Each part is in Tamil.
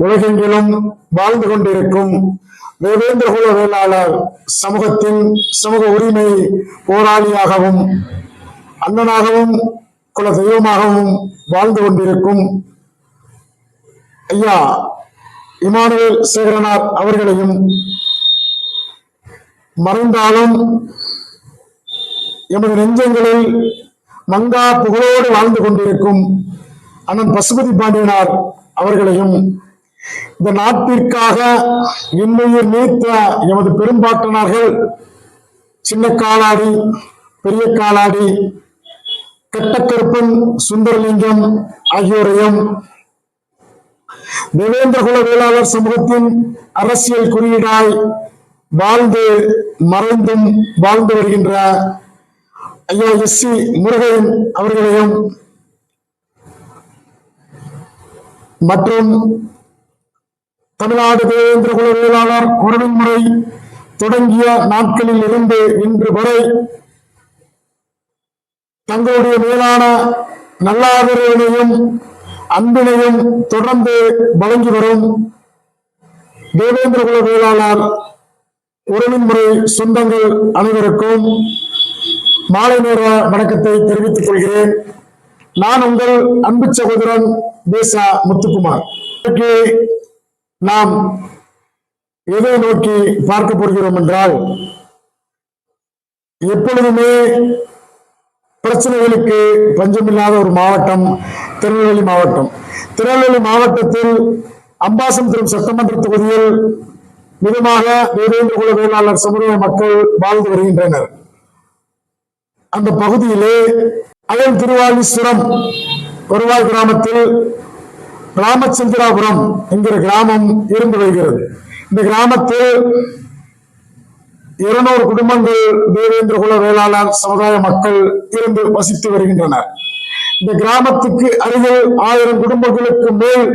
உலகெங்கிலும் வாழ்ந்து கொண்டிருக்கும் தேவேந்திர குல வேளாளர் சமூகத்தின் சமூக உரிமை போராளியாகவும் அண்ணனாகவும் குல தெய்வமாகவும் வாழ்ந்து கொண்டிருக்கும் ஐயா இமானுவேல் சேகரனார் அவர்களையும், மறைந்தாலும் எமது நெஞ்சங்களில் மங்கா புகழோடு வாழ்ந்து கொண்டிருக்கும் அண்ணன் பசுபதி பாண்டியனார் அவர்களையும், இந்த நாட்டிற்காக இன்னுயிர் நீத்த எமது பெரும்பாட்டனார்கள் சின்ன காலாடி, பெரிய காலாடி, கட்டக்கருப்பன், சுந்தரலிங்கம் ஆகியோரையும் தேவேந்திர குல வேளாளர் சமூகத்தின் அரசியல் குறியீடாய் வாழ்ந்து மறைந்தும் வாழ்ந்து வருகின்ற ஐயா எஸ்.சி. முருகையன் அவர்களையும் மற்றும் தமிழ்நாடு தேவேந்திர குல வேளாளர் உறவின்முறை தொடங்கிய நாட்களில் இருந்து இன்று வரை தங்களுடைய மேலான நல்லாதரவினையும் அன்பினையும் தொடர்ந்து வழங்கி வரும் தேவேந்திர குல வேளாளர் உறவின்முறை சொந்தங்கள் அனைவருக்கும் மாலை நேர வணக்கத்தை தெரிவித்துக் கொள்கிறேன். நான் உங்கள் அன்பு சகோதரன் தேசா முத்துக்குமார். நாம் எதை நோக்கி பார்க்க போகிறோம் என்றால், எப்பொழுதுமே பிரச்சனைகளுக்கு பஞ்சமில்லாத ஒரு மாவட்டம் திருநெல்வேலி மாவட்டம். திருநெல்வேலி மாவட்டத்தில் அம்பாசமுத்திரம் சட்டமன்ற தொகுதியில் மிதமாக தேவேந்திர குல வேளாளர் சமுதாய மக்கள் வாழ்ந்து வருகின்றனர். அந்த பகுதியிலே அயல் திருவாலீஸ்வரம் வருவாய் கிராமத்தில் ராமச்சந்திராபுரம் என்கிற கிராமம் இருந்து வருகிறது. இந்த கிராமத்தில் 200 குடும்பங்கள் தேவேந்திர குல வேளாளர் சமுதாய மக்கள் இருந்து வசித்து வருகின்றனர். இந்த கிராமத்துக்கு அருகில் 1000 குடும்பங்களுக்கு மேல்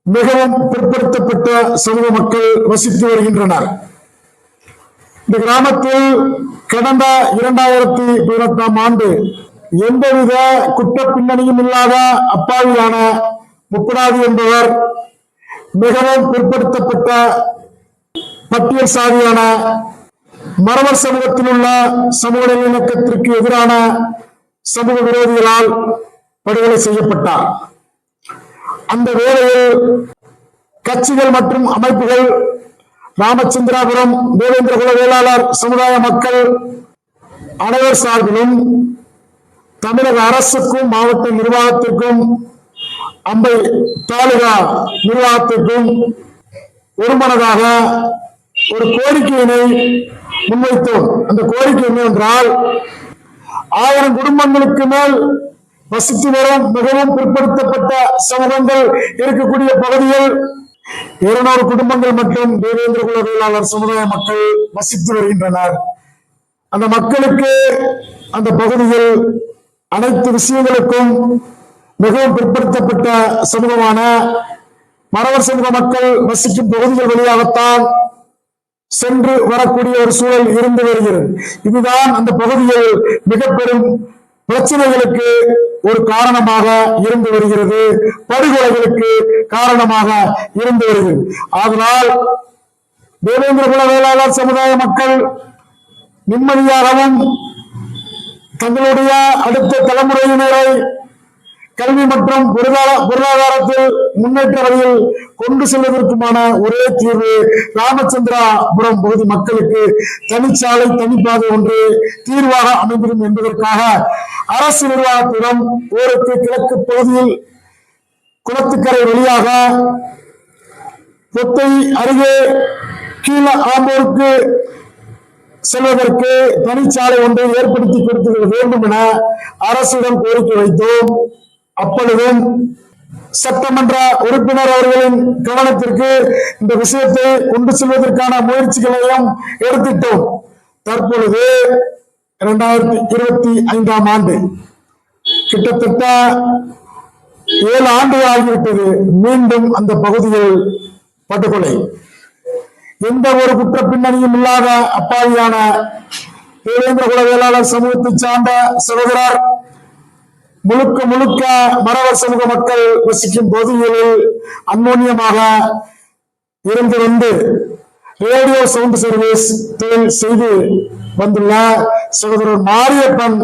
மிகவும் பிற்படுத்தப்பட்ட சமூக மக்கள் வசித்து வருகின்றனர். இந்த கிராமத்தில் கடந்த 2018ஆம் ஆண்டு எந்தவித குற்ற பின்னணியும் இல்லாத அப்பாவியான முப்படாதி என்பவர் மிகவும் பிற்படுத்தப்பட்ட பட்டியல் சாதியான மறவர் சமூகத்தில் உள்ள சமூக நல்லிணக்கத்திற்கு எதிரான சமூக விரோதிகளால் படுகொலை செய்யப்பட்டார். அந்த வேளையில் கட்சிகள் மற்றும் அமைப்புகள் ராமச்சந்திராபுரம் தேவேந்திர குல வேளாளர் சமுதாய மக்கள் அனைவர் சார்பிலும் தமிழக அரசுக்கும் மாவட்ட நிர்வாகத்திற்கும் அம்பை தாலுகா நிர்வாகத்திற்கும் ஒருமனதாக ஒரு கோரிக்கையினை முன்வைத்தோம். அந்த கோரிக்கை என்னவென்றால், 1000 குடும்பங்களுக்கு மேல் வசித்து வரும் மிகவும் பிற்படுத்தப்பட்ட சமூகங்கள் இருக்கக்கூடிய பகுதியில் 200 குடும்பங்கள் மட்டும் தேவேந்திர குல வேளாளர் சமுதாய மக்கள் வசித்து வருகின்றனர். அந்த மக்களுக்கு அந்த பகுதியில் அனைத்து விஷயங்களுக்கும் மிகவும் பிற்படுத்தப்பட்ட சமூகமான மறவர் சமூக மக்கள் வசிக்கும் பகுதிகள் வழியாகத்தான் சென்று வரக்கூடிய ஒரு சூழல் இருந்து வருகிறது. இதுதான் அந்த பகுதியில் மிக பெரும் பிரச்சனைகளுக்கு ஒரு காரணமாக இருந்து வருகிறது, படுகொலைகளுக்கு காரணமாக இருந்து வருகிறது. ஆதலால் தேவேந்திர குல வேளாளர் சமுதாய மக்கள் நிம்மதியாகவும் தங்களுடைய அடுத்த தலைமுறையினரை கல்வி மற்றும் பொருளாதாரத்தில் முன்னேற்ற வழியில் கொண்டு செல்வதற்குமான ஒரே தீர்வு ராமச்சந்திராபுரம் பகுதி மக்களுக்கு தனிச்சாலை தனிப்பாதை ஒன்று தீர்வாக அமைந்திடும் என்பதற்காக அரசு நிர்வாகத்திடம் ஊருக்கு கிழக்கு பகுதியில் குளத்துக்கரை வழியாக பொத்தை அருகே கீழ ஆம்பூருக்கு செல்வதற்கு தனிச்சாலை ஒன்றை ஏற்படுத்தி கொடுத்து வேண்டும் என அரசிடம் கோரிக்கை வைத்தோம். அப்பொழுதும் சட்டமன்ற உறுப்பினர் அவர்களின் கவனத்திற்கு இந்த விஷயத்தை கொண்டு செல்வதற்கான முயற்சிகளையும் எடுத்துட்டோம். தற்பொழுது 2025ஆம் ஆண்டு கிட்டத்தட்ட 7 ஆண்டுகள் ஆகிவிட்டது. மீண்டும் அந்த பகுதியில் படுகொலை. எந்த ஒரு குற்ற பின்னணியும் இல்லாத அப்பாவியான தேவேந்திர குல வேளாளர் சமூகத்தை சார்ந்த சகோதரர் முழுக்க முழுக்க மறவர் சமூக மக்கள் வசிக்கும் பகுதிகளில் அன்மோனியமாக இருந்து வந்து ரேடியோ சவுண்ட் சர்வீஸ் தொழில் செய்து வந்துள்ள சகோதரர் மாரியப்பன்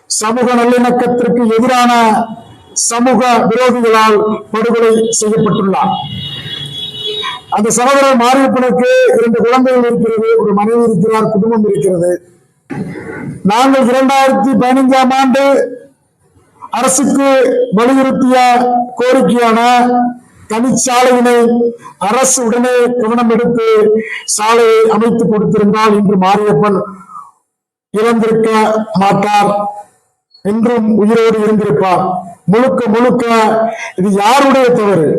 சமூக நல்லிணக்கத்திற்கு எதிரான சமூக விரோதிகளால் படுகொலை செய்யப்பட்டுள்ளார். அந்த சகோதரர் மாரியப்பனுக்கு 2 குழந்தைகள் இருக்கிறது, ஒரு மனைவி இருக்கிறார், குடும்பம் இருக்கிறது. நாங்கள் 2015ஆம் ஆண்டு அரசுக்கு வலியுறுத்திய கோரிக்கையான தனிச்சாலையினை அரசு உடனே கவனம் எடுத்து சாலையை அமைத்து கொடுத்திருந்தால் இன்று மாரியப்பன் இறந்திருக்க மாட்டார், என்றும் உயிரோடு இருந்திருப்பார். முழுக்க முழுக்க இது யாருடைய தவறு?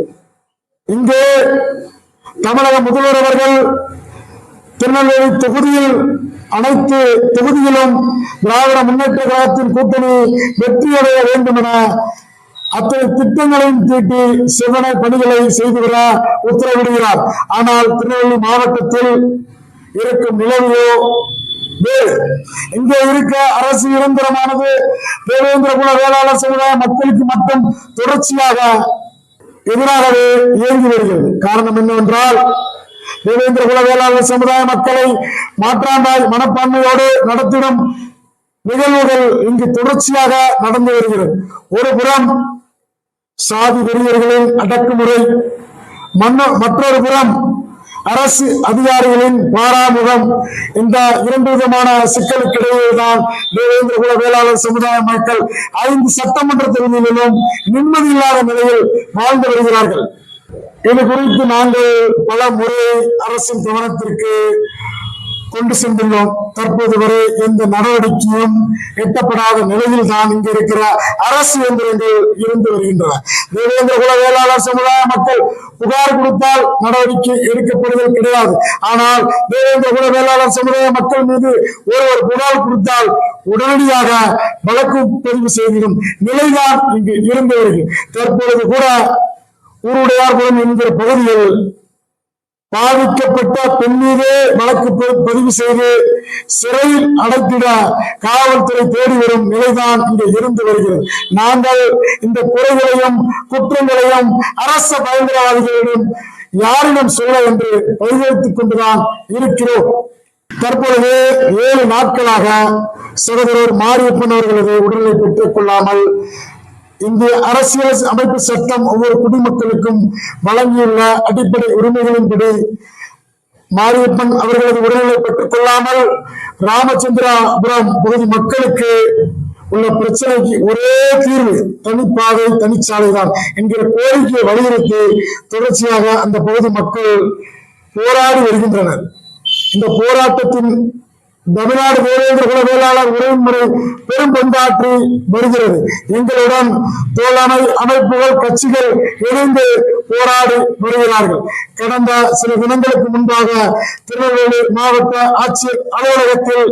இங்கே தமிழக முதல்வர் அவர்கள் திருநெல்வேலி தொகுதியில் அனைத்து தொகுதியிலும் திராவிட முன்னேற்ற கழகத்தின் கூட்டணி வெற்றியடைய வேண்டும் என அத்தனை திட்டங்களையும் தீட்டி செவ்வனை பணிகளை செய்து வர உத்தரவிடுகிறார். ஆனால் திருநெல்வேலி மாவட்டத்தில் இருக்கும் நிலவையோ வேறு. இங்கே இருக்க அரசு நிரந்தரமானது தேவேந்திர குல வேளாளர் சமுதாய மக்களுக்கு மட்டும் தொடர்ச்சியாக எதிராகவே இயங்கி வருகிறது. காரணம் என்னவென்றால் தேவேந்திர குல வேளாளர் சமுதாய மக்களை மாற்றாந்தாய் மனப்பான்மையோடு நடத்திடும் நிகழ்வுகள் இங்கு தொடர்ச்சியாக நடந்து வருகிறது. ஒரு புறம் சாதி வெறியர்களின் அடக்குமுறை, மற்றொரு புறம் அரசு அதிகாரிகளின் பாராமுகம். இந்த 2 விதமான சிக்கலுக்கிடையேதான் தேவேந்திர குல வேளாளர் சமுதாய மக்கள் 5 சட்டமன்ற தொகுதிகளிலும் நிம்மதியில்லாத நிலையில் வாழ்ந்து வருகிறார்கள். இது குறித்து நாங்கள் பல முறை அரசின் கவனத்திற்கு கொண்டு சென்றுள்ளோம். தற்போது வரை எந்த நடவடிக்கையும் எட்டப்படாத நிலையில் தான் இங்கு இருக்கிற அரசு இயந்திரங்கள் இருந்து வருகின்றன. தேவேந்திர குல வேளாளர் சமுதாய மக்கள் புகார் கொடுத்தால் நடவடிக்கை எடுக்கப்படுவது கிடையாது. ஆனால் தேவேந்திர குல வேளாளர் சமுதாய மக்கள் மீது ஒருவர் புகார் கொடுத்தால் உடனடியாக வழக்கு பதிவு செய்திடும் நிலைதான் இங்கு இருந்து வருகிறது. தற்பொழுது கூட ஊருடையார்புரம் என்கிற பகுதியில் பாதிக்கப்பட்ட பெண் மீது வழக்கு பதிவு செய்து சிறையில் அடைத்திட காவல்துறை தேடி வரும் நிலைதான் இங்கு இருந்து வருகிறது. நாங்கள் இந்த குறைகளையும் குற்றங்களையும் அரசு பயங்கரவாதிகளிடம் யாரிடம் சொல்ல என்று வலியுறுத்திக் கொண்டுதான் இருக்கிறோம். தற்பொழுது 7 நாட்களாக சகோதரர் மாரியப்பன் அவர்களது உடலை பெற்றுக் கொள்ளாமல் இந்திய அரசியல் அமைப்பு சட்டம் ஒவ்வொரு குடிமக்களுக்கும் வழங்கியுள்ள அடிப்படை உரிமைகளின்படி மாரியப்பன் அவர்களது உடல்நிலை பெற்றுக் கொள்ளாமல் ராமச்சந்திராபுரம் பகுதி மக்களுக்கு உள்ள பிரச்சனைக்கு ஒரே தீர்வு தனிப்பாதை தனிச்சாலை தான் என்கிற கோரிக்கையை வலியுறுத்தி தொடர்ச்சியாக அந்த பகுதி மக்கள் போராடி வருகின்றனர். இந்த போராட்டத்தின் தமிழ்நாடு தேவேந்திர குல வேளாளர் உறவுமுறை பெரும் பங்காற்றி வருகிறது. எங்களுடன் தோழமை அமைப்புகள் கட்சிகள் இணைந்து போராடி வருகிறார்கள். கடந்த சில தினங்களுக்கு முன்பாக திருநெல்வேலி மாவட்ட ஆட்சியர் அலுவலகத்தில்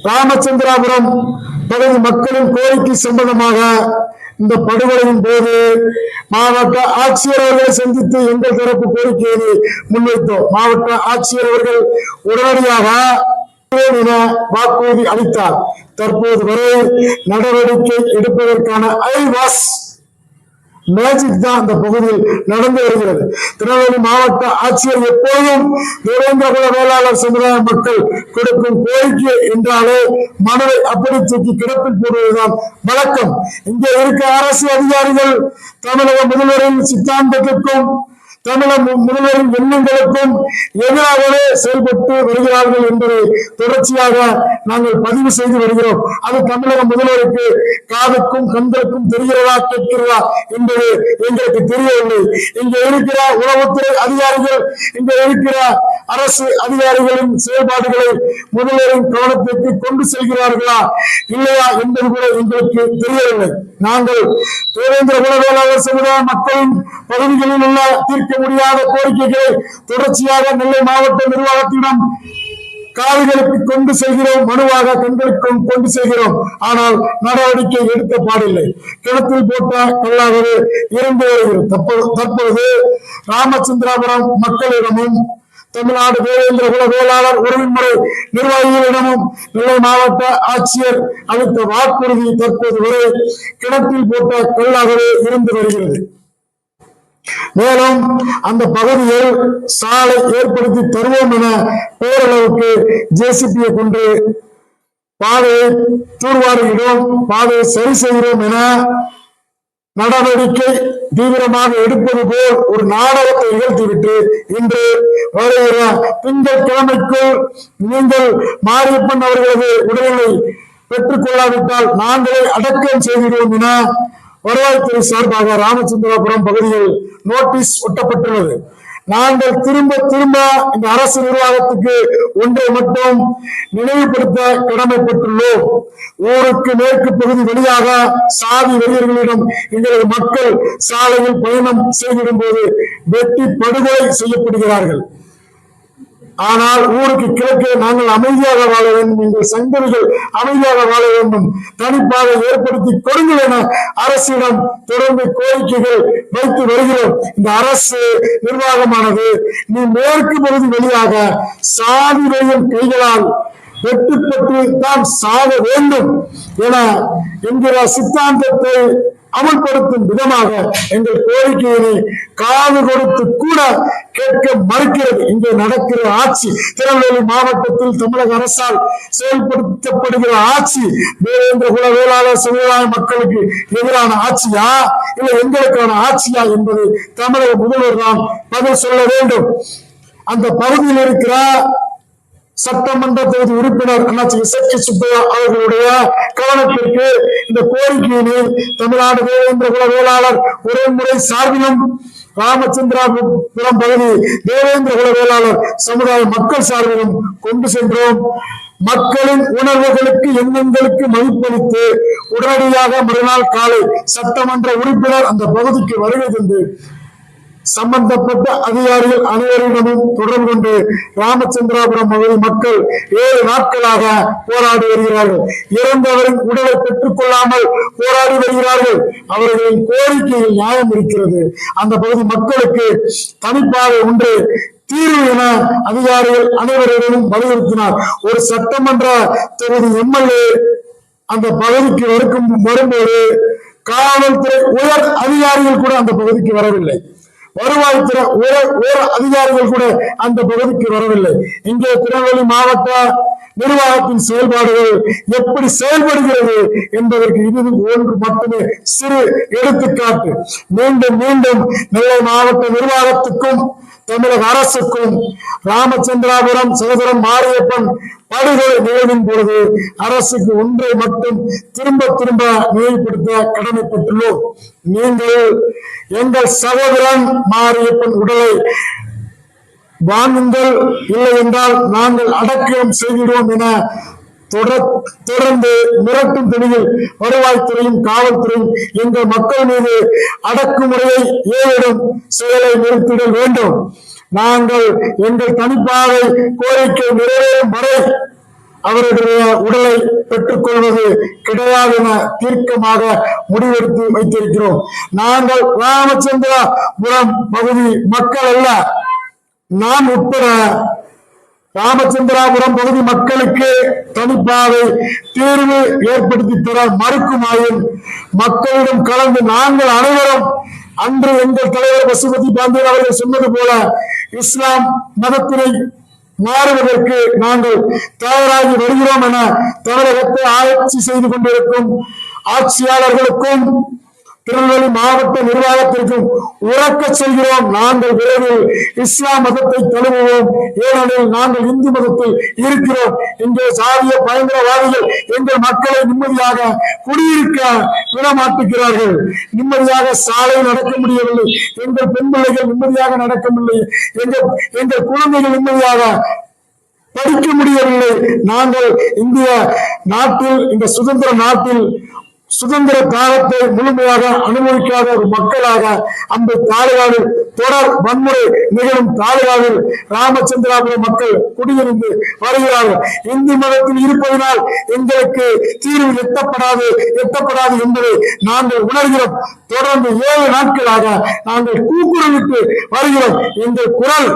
ராமச்சந்திராபுரம் பகுதி மக்களின் கோரிக்கை சம்பந்தமாக இந்த படுகொலையின் போது மாவட்ட ஆட்சியர் அவர்களை சந்தித்து எங்கள் தரப்பு கோரிக்கையை முன்வைத்தோம். மாவட்ட ஆட்சியர் அவர்கள் உடனடியாக வாக்குறுதி அளித்தார். தற்போது வரை நடவடிக்கை எடுப்பதற்கான மேஜிக் தான் அந்த பகுதியில் நடந்து வருகிறது. திருநெல்வேலி மாவட்ட ஆட்சியர் எப்போதும் தேவேந்திர குல வேளாளர் சமுதாய மக்கள் கொடுக்கும் கோரிக்கை என்றாலே மனுவை அப்படி தூக்கி கிடப்பில் போடுவதுதான் வழக்கம். இங்கே இருக்க அரசு அதிகாரிகள் தமிழக முதல்வரின் சித்தாந்தத்திற்கும் தமிழக முதல்வரின் எண்ணங்களுக்கும் எதிராகவே செயல்பட்டு வருகிறார்கள் என்பதை தொடர்ச்சியாக நாங்கள் பதிவு செய்து வருகிறோம். அது தமிழக முதல்வருக்கு காதுக்கும் கண்களுக்கும் தெரிகிறதா கேட்கிறதா என்பது எங்களுக்கு தெரியவில்லை. இங்க இருக்கிற உளவுத்துறை அதிகாரிகள், இங்க இருக்கிற அரசு அதிகாரிகளின் செயல்பாடுகளை முதல்வரின் கவனத்திற்கு கொண்டு செல்கிறார்களா இல்லையா என்பது கூட எங்களுக்கு தெரியவில்லை. நாங்கள் தேவேந்திர குல வேளாளர் சமுதாய மக்களின் பகுதிகளில் உள்ள தீர்க்க முடியாத கோரிக்கைகளை தொடர்ச்சியாக நெல்லை மாவட்ட நிர்வாகத்திடம் காவிகளுக்கு கொண்டு செல்கிறோம், மனுவாக கண்களுக்கும் கொண்டு செல்கிறோம். ஆனால் நடவடிக்கை எடுக்க பாடில்லை. கிணத்தில் போட்ட கல்லாகவே இருந்து வருகிறது. தற்பொழுது ராமச்சந்திராபுரம் மக்களிடமும் தமிழ்நாடு தேவேந்திர குல வேளாளர் உறவின்முறை நிர்வாகிகளிடமும் நெல்லை மாவட்ட ஆட்சியர் அளித்த வாக்குறுதி தற்போது வரை கிணற்றில் போட்ட கல்லாகவே இருந்து வருகிறது. மேலும் அந்த பகுதியில் சாலை ஏற்படுத்தி தருவோம் என பேரளவுக்கு ஜேசிபியை கொண்டு பாதையை தூர்வாருகிறோம், பாதையை சரி செய்கிறோம் என நடவடிக்கை தீவிரமாக எடுப்பது போல் ஒரு நாடகத்தை நிகழ்த்திவிட்டு இன்று வருகிற திங்கட்கிழமைக்குள் நீங்கள் மாரியப்பன் அவர்களது உடல்களை பெற்றுக் கொள்ளாவிட்டால் நாங்களே அடக்கம் செய்கிறோம் என வருவாய்த்துறை சார்பாக ராமச்சந்திராபுரம் பகுதியில் நோட்டீஸ் ஒட்டப்பட்டுள்ளது. நாங்கள் திரும்ப திரும்ப இந்த அரசு நிர்வாகத்துக்கு ஒன்றை மட்டும் நினைவுபடுத்த கடமைப்பட்டுள்ளோம். ஊருக்கு மேற்கு பகுதி வழியாக சாதி வெறியர்களிடம் எங்களது மக்கள் சாலையில் பயணம் செய்திடும் போது வெட்டி படுகொலை செய்யப்படுகிறார்கள். ஆனால் ஊருக்கு கிழக்கே நாங்கள் அமைதியாக வாழ வேண்டும், எங்கள் சங்கதிகள் அமைதியாக வாழ வேண்டும், தனிப்பாக ஏற்படுத்தி கொடுங்கள் என அரசிடம் தொடர்ந்து கோரிக்கைகள் வைத்து வருகிறோம். இந்த அரசு நிர்வாகமானது நீ மேற்கு பகுதி வழியாக சாதி வெறியன் கைகளால் வெட்டுப்பட்டு தான் சாக வேண்டும் என என்கிற சித்தாந்தத்தை அமல்படுத்தும் விதமாக எங்கள் கோரிக்கையினை காது கொடுத்து கூட கேட்க மறுக்கிறது இங்கே நடக்கிற ஆட்சி. திருநெல்வேலி மாவட்டத்தில் தமிழக அரசால் செயல்படுத்தப்படுகிற ஆட்சி தேவேந்திர குல வேளாளர் சமுதாய மக்களுக்கு எதிரான ஆட்சியா இல்லை எங்களுக்கான ஆட்சியா என்பது தமிழக முதல்வர் தான் பதில் சொல்ல வேண்டும். அந்த பகுதியில் இருக்கிற சட்டமன்ற தொகுதி உறுப்பினர் அண்ணாச்சி இசக்கி சுப்பையா அவர்களுடைய கவனத்திற்கு இந்த கோரிக்கையினை தமிழ்நாடு தேவேந்திர குல வேளாளர் உறவுமுறை சார்பிலும் ராமச்சந்திராபுரம் பகுதி தேவேந்திர குல வேளாளர் சமுதாய மக்கள் சார்பிலும் கொண்டு சென்றோம். மக்களின் உணர்வுகளுக்கு எண்ணங்களுக்கு மதிப்பளித்து உடனடியாக மறுநாள் காலை சட்டமன்ற உறுப்பினர் அந்த பகுதிக்கு வருகை தந்து சம்பந்தப்பட்ட அதிகாரிகள் அனைவரிடமும் தொடர்பு கொண்டு ராமச்சந்திராபுரம் பகுதி மக்கள் 7 நாட்களாக போராடி வருகிறார்கள். இறந்தவரின் உடலை பெற்றுக் கொள்ளாமல் போராடி வருகிறார்கள். அவர்களின் கோரிக்கையில் நியாயம் இருக்கிறது. அந்த பகுதி மக்களுக்கு தனிப்பாக ஒன்று தீர்வு என அதிகாரிகள் அனைவரிடமும் வலியுறுத்தினார். ஒரு சட்டமன்ற தொகுதி எம்எல்ஏ அந்த பகுதிக்கு வரும்போது காவல்துறை உயர் அதிகாரிகள் கூட அந்த பகுதிக்கு வரவில்லை. வருவாய்த்துறை உயர் அதிகாரிகள் கூட அந்த பகுதிக்கு வரவில்லை. இங்கே திருநெல்வேலி மாவட்ட நிர்வாகத்தின் செயல்பாடுகள் எப்படி செயல்படுகிறது என்பதற்கு இது ஒன்று மட்டுமே சிறு எடுத்துக்காட்டு. மீண்டும் மீண்டும் நெல்லை மாவட்ட நிர்வாகத்துக்கும் தமிழக அரசுக்கும் ராமச்சந்திராபுரம் சகோதரன் மாரியப்பன் படுகொலை நிகழ்வின் பொழுது அரசுக்கு ஒன்றை மட்டும் திரும்ப திரும்ப நினைவுபடுத்த கடமைப்பட்டுள்ளோம். நீங்கள் எங்கள் சகோதரன் மாரியப்பன் உடலை வாங்குங்கள், இல்லை என்றால் நாங்கள் அடக்கம் செய்கிறோம் என தொடர்ந்து மிரட்டும் துணியில் வருவாய்த்துறையும் காவல்துறையும் எங்கள் மக்கள் மீது அடக்குமுறையை ஏவிடும் செயலை நிறுத்திட வேண்டும். நாங்கள் எங்கள் தனிப்பாக கோரிக்கை நிறைவேறும் வரை அவருடைய உடலை பெற்றுக் கொள்வது கிடையாது என தீர்க்கமாக முடிவெடுத்து வைத்திருக்கிறோம். நாங்கள் ராமச்சந்திராபுரம் பகுதி மக்கள் அல்ல, நான் உட்பட ராமச்சந்திராபுரம் பகுதி மக்களுக்கு தனிப்பாவை தீர்வு ஏற்படுத்தி தர மறுக்குமாயின் மக்களிடம் கலந்து நாங்கள் அனைவரும் அன்று எங்கள் தலைவர் பசுபதி பாண்டியன் அவர்கள் சொன்னது போல இஸ்லாம் மதத்தினை மாறுவதற்கு நாங்கள் தயாராகி வருகிறோம் என தமிழகத்தை ஆட்சி செய்து கொண்டிருக்கும் ஆட்சியாளர்களுக்கும் திருநெல்வேலி மாவட்ட நிர்வாகத்திற்கும் உறக்க சொல்கிறோம். நாங்கள் விரைவில் இஸ்லாம் மதத்தை தழுவுவோம். ஏனெனில் நாங்கள் இந்து மதத்தில் இருக்கிறோம். இங்கே சாதிய பயங்கரவாதிகள் எங்கள் மக்களை நிம்மதியாக குடியிருக்க விடமாட்டுகிறார்கள். நிம்மதியாக சாலை நடக்க முடியவில்லை. எங்கள் பெண் பிள்ளைகள் நிம்மதியாக நடக்க முடியவில்லை. எங்கள் குழந்தைகள் நிம்மதியாக படிக்க முடியவில்லை. நாங்கள் இந்திய நாட்டில், இந்த சுதந்திர நாட்டில் சுதந்திர தியாகத்தை முழுமையாக அனுபவிக்காத ஒரு மக்களாக அந்த தாலுகாவில் தொடர் வன்முறை நிகழும் தாலுகாவில் ராமச்சந்திராபுரம் மக்கள் குடியிருந்து வருகிறார்கள். இந்து மதத்தில் இருப்பதனால் எங்களுக்கு தீர்வு எட்டப்படாது என்பதை நாங்கள் உணர்கிறோம். தொடர்ந்து 7 நாட்களாக நாங்கள் கூக்குரலிட்டு வருகிறோம். எங்கள் குரல்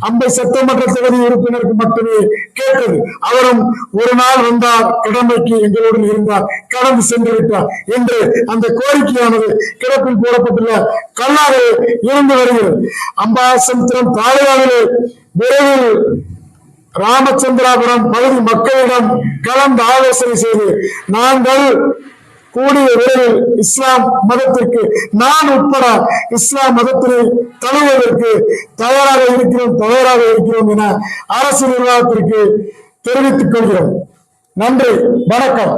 50 சட்டமன்ற தொகுதி உறுப்பினருக்கு மட்டுமே கேட்டது. அவரும் ஒரு நாள் வந்தார், கடமைக்கு எங்களுடன் இருந்தார், கடந்து சென்று விட்டார் என்று அந்த கோரிக்கையானது கிடப்பில் போடப்பட்டுள்ள கல்லாக இருந்து வருகிறது. அம்பாசமுத்திரம் தாலுகாவிலே விரைவில் ராமச்சந்திராபுரம் பகுதி மக்களிடம் கலந்து ஆலோசனை செய்து நாங்கள் கூடிய விரைவில் இஸ்லாம் மதத்திற்கு நான் உட்பட இஸ்லாம் மதத்தினை தழுவதற்கு தயாராக இருக்கிறோம் என அரசு நிர்வாகத்திற்கு தெரிவித்துக் கொள்கிறோம். நன்றி, வணக்கம்.